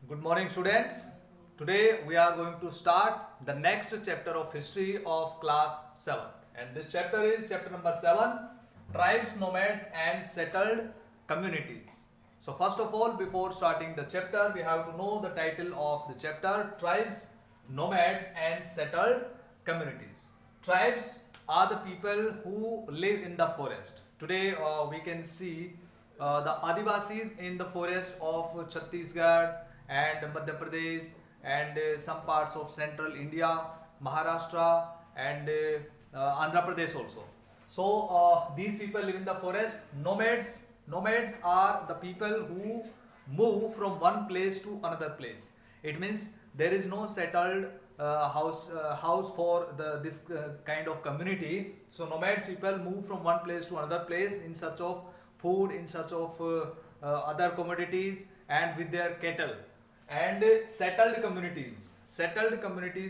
Good morning, students. Today we are going to start the next chapter of history of class 7. And this chapter is chapter number 7, Tribes, Nomads and Settled Communities. So first of all, before starting the chapter, we have to know the title of the chapter, Tribes, Nomads and Settled Communities. Tribes are the people who live in the forest. Today we can see the Adivasis in the forest of Chhattisgarh and Madhya Pradesh and some parts of central India, Maharashtra and Andhra Pradesh also. So these people live in the forest. Nomads are the people who move from one place to another place. It means there is no settled house for this kind of community. So nomads people move from one place to another place in search of food, in search of other commodities and with their cattle. And settled communities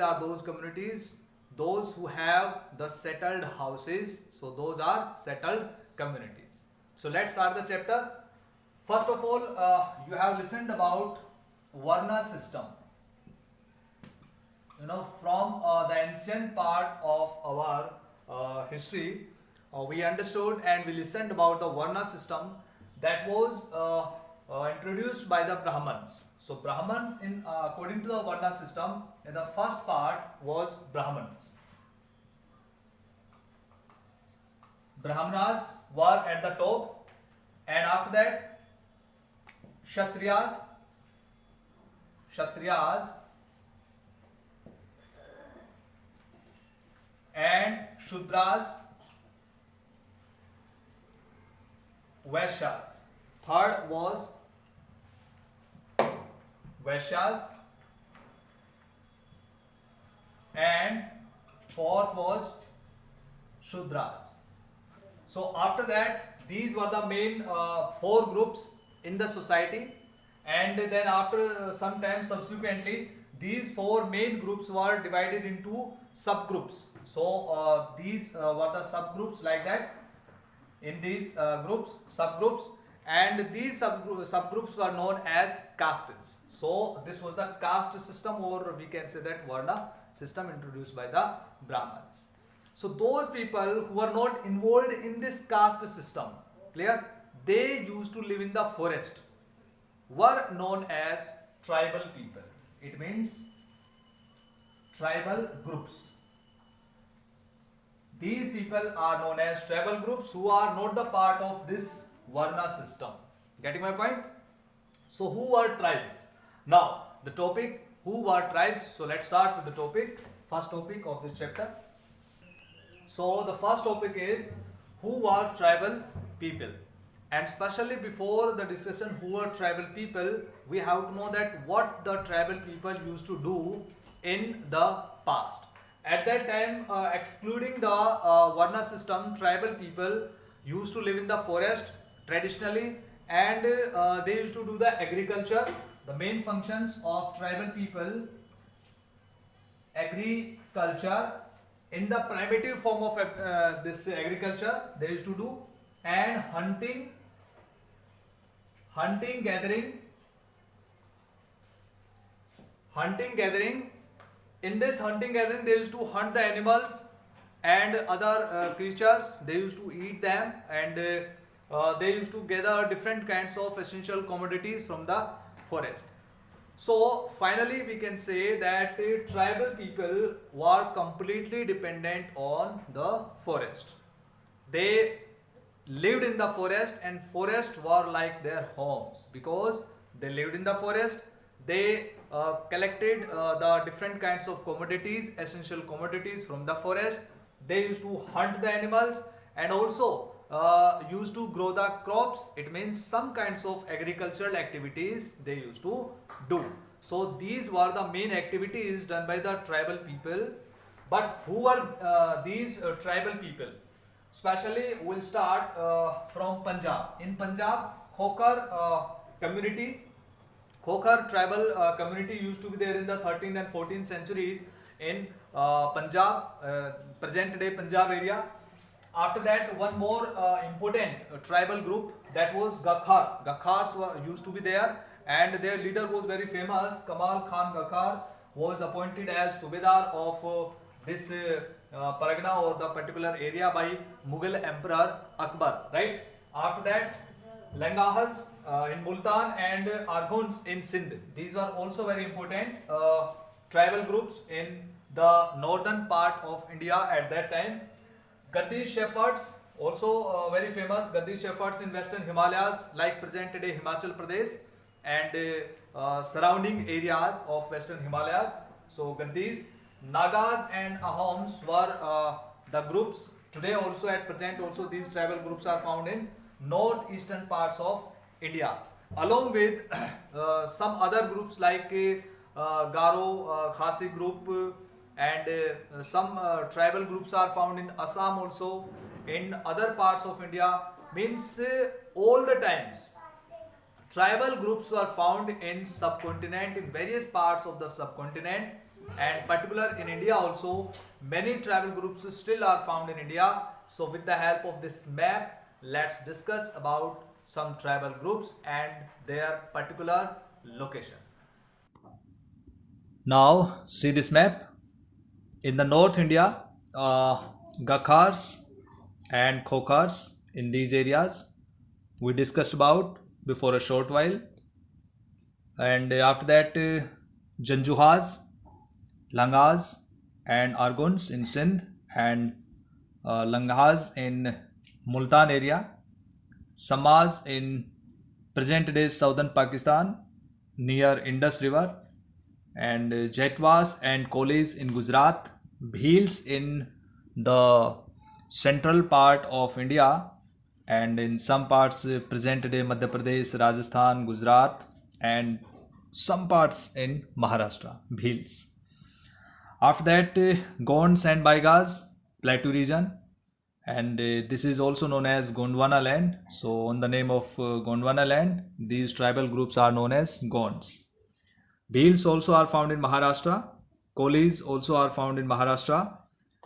are those communities those who have the settled houses. So those are settled communities. So let's start the chapter. First of all, you have listened about Varna system. From the ancient part of our history, we understood and we listened about the Varna system that was introduced by the Brahmins. So Brahmins, according to the Varna system, in the first part was Brahmins. Brahmanas were at the top, and after that Kshatriyas and Shudras, Vaishyas. Third was Vaishyas and fourth was Shudras. So after that, these were the main four groups in the society, and then after some time subsequently these four main groups were divided into subgroups. So these were the subgroups like that. In these subgroups, and these subgroups were known as castes. So this was the caste system, or we can say that Varna system introduced by the Brahmins. So those people who were not involved in this caste system, clear, they used to live in the forest, were known as tribal people. It means tribal groups. These people are known as tribal groups who are not the part of this Varna system. Getting my point? So who are tribes? Now the topic, who are tribes? So let's start with the topic, first topic of this chapter. So the first topic is who are tribal people, and especially before the discussion who are tribal people, we have to know that what the tribal people used to do in the past. At that time, excluding the Varna system, tribal people used to live in the forest traditionally, and they used to do the agriculture. The main functions of tribal people: agriculture in the primitive form of this agriculture they used to do, and hunting, gathering. In this hunting gathering, they used to hunt the animals and other creatures. They used to eat them, and they used to gather different kinds of essential commodities from the forest. So finally we can say that tribal people were completely dependent on the forest. They lived in the forest, and forest were like their homes because they lived in the forest. They collected the different kinds of commodities, essential commodities from the forest. They used to hunt the animals, and also used to grow the crops. It means some kinds of agricultural activities they used to do. So these were the main activities done by the tribal people. But who were these tribal people? Especially we'll start from Punjab. In Punjab, Khokar community, Khokar tribal community used to be there in the 13th and 14th centuries in Punjab, present day Punjab area. After that, one more important tribal group, that was Gakhar. Gakhars used to be there, and their leader was very famous. Kamal Khan Ghakkar was appointed as Subedar of this Pargana or the particular area by Mughal Emperor Akbar, right? After that, Langahas in Multan and Arghuns in Sindh. These were also very important tribal groups in the northern part of India at that time. Gaddi shepherds, also very famous. Gaddi shepherds in western Himalayas, like present today Himachal Pradesh and surrounding areas of western Himalayas. So Gaddis, Nagas and Ahoms were the groups. Today also at present also these tribal groups are found in northeastern parts of India, along with some other groups like Garo, Khasi group, and some tribal groups are found in Assam also, in other parts of India. Means all the times tribal groups were found in subcontinent, in various parts of the subcontinent, and particular in India also many tribal groups still are found in India. So with the help of this map, let's discuss about some tribal groups and their particular location. Now see this map. In the North India, Gakhars and Khokars, in these areas we discussed about before a short while, and after that Janjuhas, Langas and Arguns in Sindh, and Langhas in Multan area, Samaj in present day southern Pakistan near Indus River, and Jaitwas and Kolis in Gujarat, Bhils in the central part of India, and in some parts present day Madhya Pradesh, Rajasthan, Gujarat, and some parts in Maharashtra, Bhils. After that Gonds and Baigas, Plateau region, and this is also known as Gondwana land. So on the name of Gondwana land, these tribal groups are known as Gonds. Bhils also are found in Maharashtra, Kolis also are found in Maharashtra,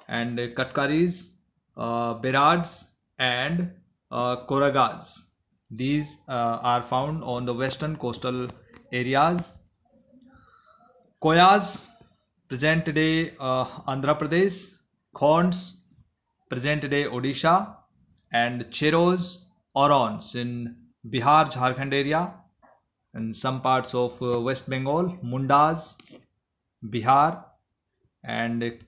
and Katkaris, Berads and Koragas. These are found on the western coastal areas. Koyas, present day Andhra Pradesh, Khonds, present day Odisha, and Cheros, Orons in Bihar, Jharkhand area, and some parts of West Bengal, Mundas, Bihar, and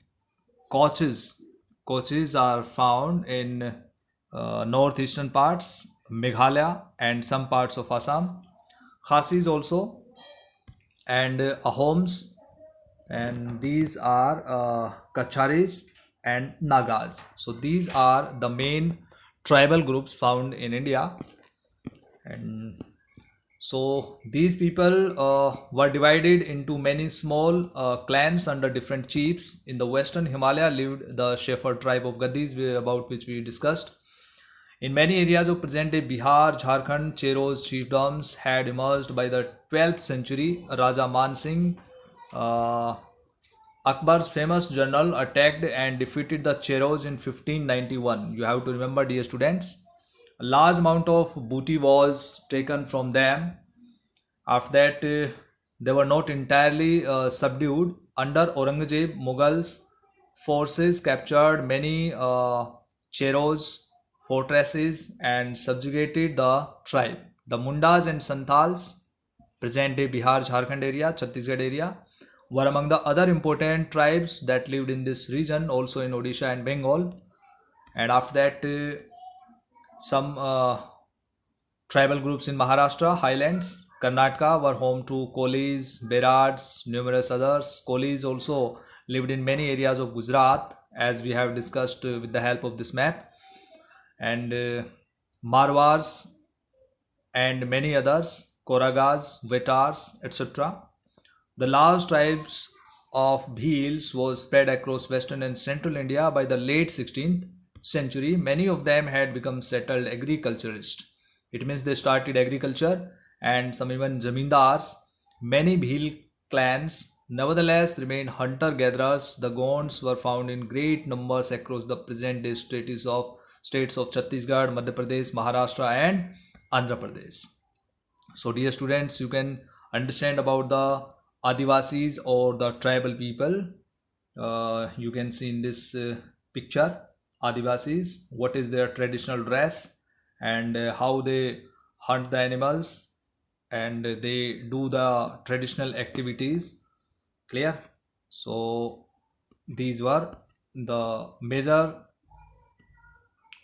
Koches. Koches are found in northeastern parts, Meghalaya, and some parts of Assam. Khasis also, and Ahoms, and these are Kacharis and Nagas. So these are the main tribal groups found in India, and so these people were divided into many small clans under different chiefs. In the western Himalaya lived the shepherd tribe of Gaddis, about which we discussed. In many areas of present day Bihar, Jharkhand, Cheros chiefdoms had emerged by the 12th century. Raja Man Singh, Akbar's famous general, attacked and defeated the Cheros in 1591. You have to remember, dear students, a large amount of booty was taken from them. After that, they were not entirely subdued. Under Aurangzeb, Mughals forces captured many Cheros fortresses and subjugated the tribe. The Mundas and Santals, present day Bihar, Jharkhand area, Chhattisgarh area, were among the other important tribes that lived in this region, also in Odisha and Bengal. And after that, some tribal groups in Maharashtra, Highlands, Karnataka were home to Kolis, Berads, numerous others. Kolis also lived in many areas of Gujarat, as we have discussed with the help of this map, and Marwars and many others, Koragas, Vetars, etc. The large tribes of Bhils was spread across western and central India by the late 16th century. Many of them had become settled agriculturists. It means they started agriculture, and some even zamindars. Many Bhil clans nevertheless remained hunter-gatherers. The Gonds were found in great numbers across the present day states of Chhattisgarh, Madhya Pradesh, Maharashtra and Andhra Pradesh. So dear students, you can understand about the Adivasis or the tribal people. You can see in this picture Adivasis, what is their traditional dress, and how they hunt the animals, and they do the traditional activities. Clear? So these were the major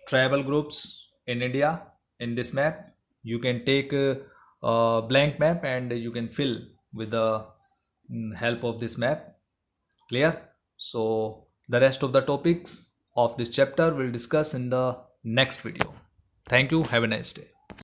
tribal groups in India. In this map, you can take a blank map and you can fill with the help of this map. Clear? So the rest of the topics of this chapter we'll discuss in the next video. Thank you. Have a nice day.